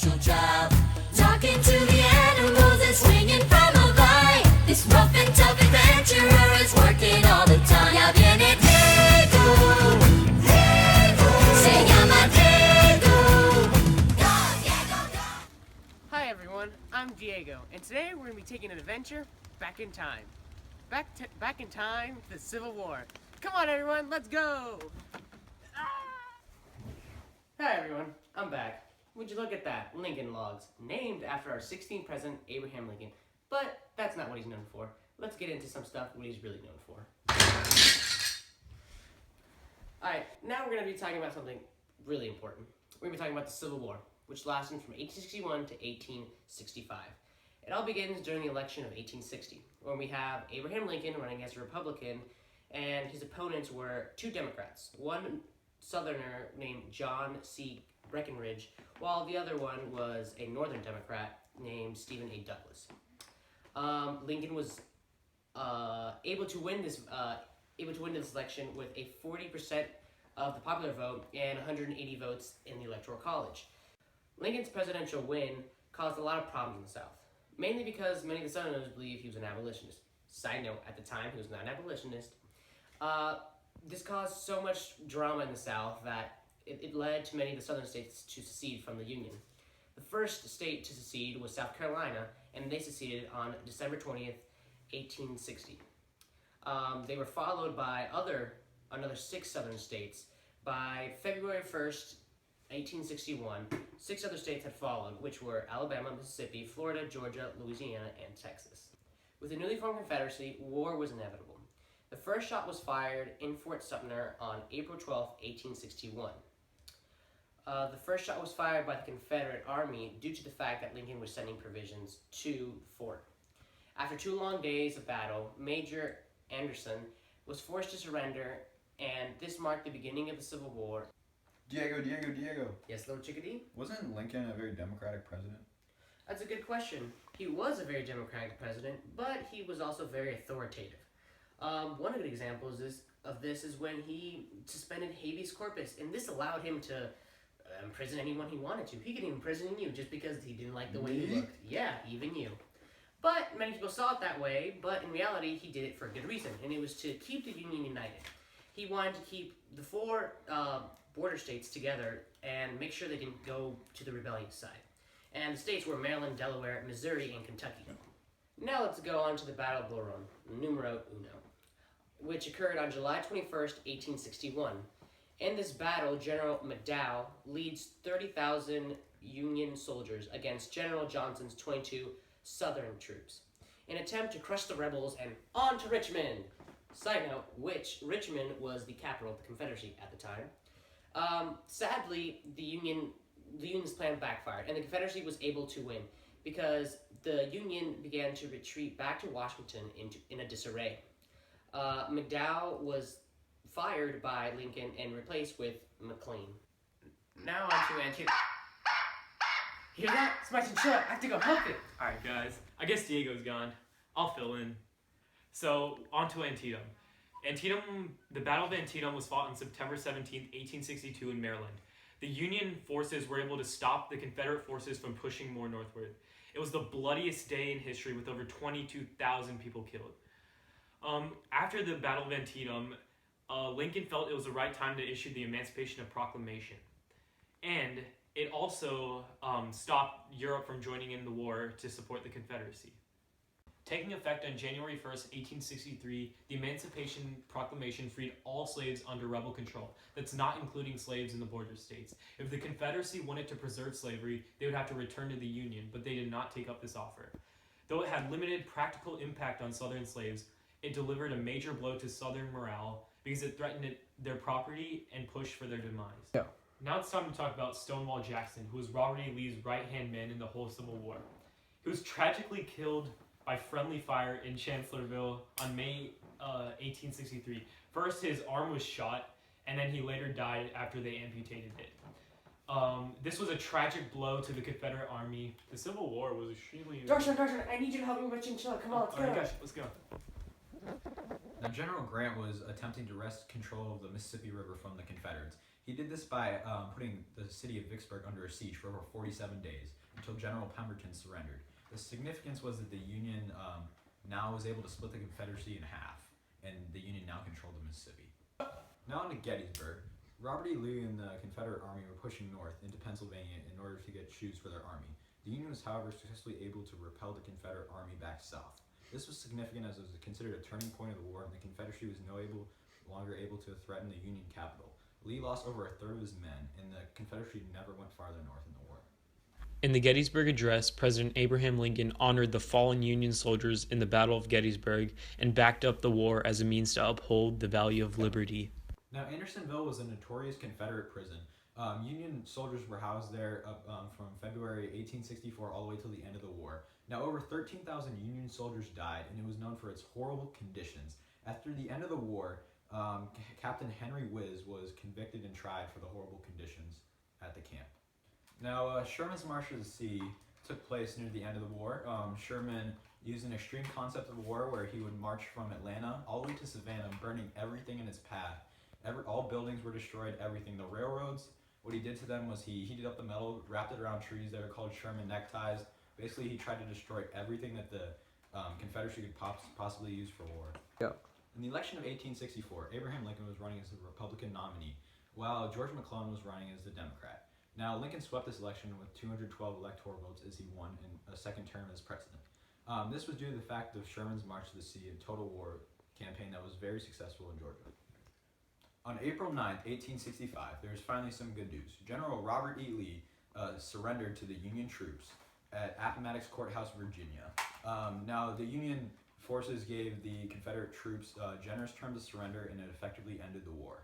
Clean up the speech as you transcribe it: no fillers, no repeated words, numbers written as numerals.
special job. Talking to the animals and swinging from a vine. This rough and tough adventurer is working all the time. Ya viene Diego, Diego. Se llama Diego. Go, Diego, go. Hi everyone, I'm Diego, and today we're going to be taking an adventure back in time. Back in time to the Civil War. Come on everyone, let's go! Hi everyone, I'm back. Would you look at that? Lincoln Logs, named after our 16th president, Abraham Lincoln. But that's not what he's known for. Let's get into some stuff what he's really known for. Alright, now we're going to be talking about something really important. We're going to be talking about the Civil War, which lasted from 1861 to 1865. It all begins during the election of 1860, when we have Abraham Lincoln running as a Republican, and his opponents were two Democrats, one Southerner named John C. Breckinridge, while the other one was a Northern Democrat named Stephen A. Douglas. Lincoln was able to win this election with a 40% of the popular vote and 180 votes in the Electoral College. Lincoln's presidential win caused a lot of problems in the South, mainly because many of the Southerners believed he was an abolitionist. Side note, at the time, he was not an abolitionist. This caused so much drama in the South that it led to many of the Southern states to secede from the Union. The first state to secede was South Carolina, and they seceded on December 20th, 1860. They were followed by another 6 Southern states. By February 1st, 1861, 6 other states had followed, which were Alabama, Mississippi, Florida, Georgia, Louisiana, and Texas. With the newly formed Confederacy, war was inevitable. The first shot was fired in Fort Sumter on April 12, 1861. The first shot was fired by the Confederate Army due to the fact that Lincoln was sending provisions to the fort. After 2 long days of battle, Major Anderson was forced to surrender, and this marked the beginning of the Civil War. Diego. Yes, little chickadee? Wasn't Lincoln a very democratic president? That's a good question. He was a very democratic president, but he was also very authoritative. One good example of this is when he suspended habeas corpus, and this allowed him to imprison anyone he wanted to. He could even imprison you just because he didn't like the way you looked. Yeah, even you. But many people saw it that way, but in reality, he did it for a good reason, and it was to keep the Union united. He wanted to keep the 4 border states together and make sure they didn't go to the rebellious side. And the states were Maryland, Delaware, Missouri, and Kentucky. Now let's go on to the Battle of Bull Run, numero uno, which occurred on July 21st, 1861. In this battle, General McDowell leads 30,000 Union soldiers against General Johnson's 22 Southern troops in an attempt to crush the rebels and on to Richmond. Side note, which Richmond was the capital of the Confederacy at the time. Sadly, the Union's plan backfired, and the Confederacy was able to win because the Union began to retreat back to Washington in a disarray. McDowell was fired by Lincoln and replaced with McLean. Now on to Antietam. Hear that? It's and shut. I have to go help it. Alright guys, I guess Diego's gone. I'll fill in. So, on to Antietam. The Battle of Antietam was fought on September 17, 1862 in Maryland. The Union forces were able to stop the Confederate forces from pushing more northward. It was the bloodiest day in history with over 22,000 people killed. After the Battle of Antietam, Lincoln felt it was the right time to issue the Emancipation Proclamation. And it also stopped Europe from joining in the war to support the Confederacy. Taking effect on January 1st, 1863, the Emancipation Proclamation freed all slaves under rebel control. That's not including slaves in the border states. If the Confederacy wanted to preserve slavery, they would have to return to the Union, but they did not take up this offer. Though it had limited practical impact on Southern slaves, it delivered a major blow to Southern morale because it threatened their property and pushed for their demise. Yeah. Now it's time to talk about Stonewall Jackson, who was Robert E. Lee's right-hand man in the whole Civil War. He was tragically killed by friendly fire in Chancellorsville on May 1863. First, his arm was shot, and then he later died after they amputated it. This was a tragic blow to the Confederate Army. The Civil War was extremely... Darshan, I need you to help me with my chinchilla. Come on, let's go. Gosh, let's go. Now, General Grant was attempting to wrest control of the Mississippi River from the Confederates. He He did this by putting the city of Vicksburg under a siege for over 47 days until General Pemberton surrendered. The significance was that the Union now was able to split the Confederacy in half, and the Union now controlled the Mississippi. Now on to Gettysburg. Robert E. Lee and the Confederate Army were pushing north into Pennsylvania in order to get troops for their army. The Union was, however, successfully able to repel the Confederate Army back south. This was significant as it was considered a turning point of the war, and the Confederacy was no longer able to threaten the Union capital. Lee lost over a third of his men, and the Confederacy never went farther north in the war. In the Gettysburg Address, President Abraham Lincoln honored the fallen Union soldiers in the Battle of Gettysburg and backed up the war as a means to uphold the value of liberty. Now, Andersonville was a notorious Confederate prison. Union soldiers were housed there from February 1864 all the way till the end of the war. Now, over 13,000 Union soldiers died, and it was known for its horrible conditions. After the end of the war, Captain Henry Wise was convicted and tried for the horrible conditions at the camp. Now, Sherman's March to the Sea took place near the end of the war. Sherman used an extreme concept of war where he would march from Atlanta all the way to Savannah, burning everything in his path. All buildings were destroyed, everything. The railroads, what he did to them was he heated up the metal, wrapped it around trees that are called Sherman neckties. Basically, he tried to destroy everything that the Confederacy could possibly use for war. Yeah. In the election of 1864, Abraham Lincoln was running as the Republican nominee, while George McClellan was running as the Democrat. Now, Lincoln swept this election with 212 electoral votes as he won in a second term as president. This was due to the fact of Sherman's March to the Sea, a total war campaign that was very successful in Georgia. On April 9th, 1865, there was finally some good news. General Robert E. Lee surrendered to the Union troops at Appomattox Courthouse, Virginia. Now, the Union forces gave the Confederate troops generous terms of surrender, and it effectively ended the war.